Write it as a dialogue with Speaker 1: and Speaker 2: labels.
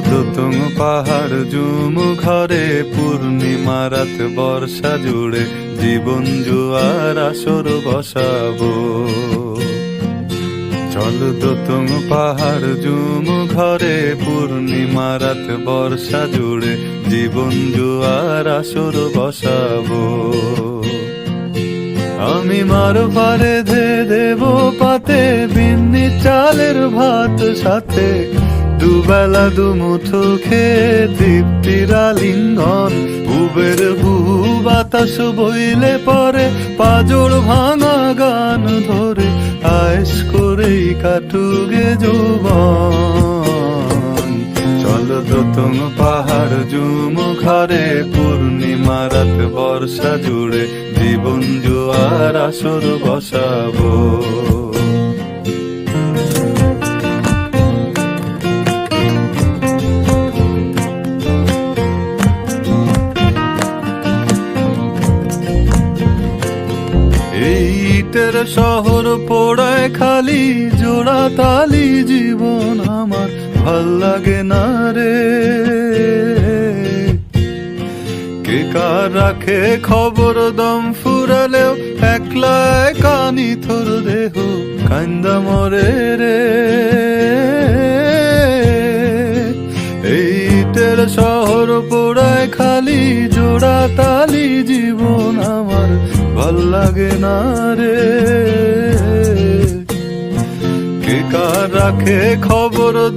Speaker 1: দোতং পাহাড় জুম ঘরে পূর্ণিমা রাত বর্ষা জুড়ে জীবন জুয়ার আসর বসাবো। চল দোতং পাহাড় জুম ঘরে পূর্ণিমা রাত বর্ষা জুড়ে জীবন জুয়ার আসর বসাবো। আমি মার পারে ধে দেব পাতে বিন্নি চালের ভাত সাথে দুবেলা দুমুঠো খেয়ে তৃপ্তির আলিঙ্গন। উবের বুহু বাতাস বইলে পরে পাজর ভাঙা গান ধরে আয়েশ করেই কাটুগে যৌবন। চল দোতং পাহাড় জুম ঘরে পূর্ণিমা রাত বর্ষা জুড়ে জীবন জুয়ার আসর বসাবো। ইটের শহর পোড়ায় খালি জোড়া তালি জীবন আমার ভাল লাগে না রে। কে কার রাখে খবর দম ফুরালেও একলা কানি থর দেহ কান্দা মরে রে। ইটের শহর পোড়ায় খালি জোড়া তালি জীবন আমার ভাল লাগে না রে। কে কার রাখে খবর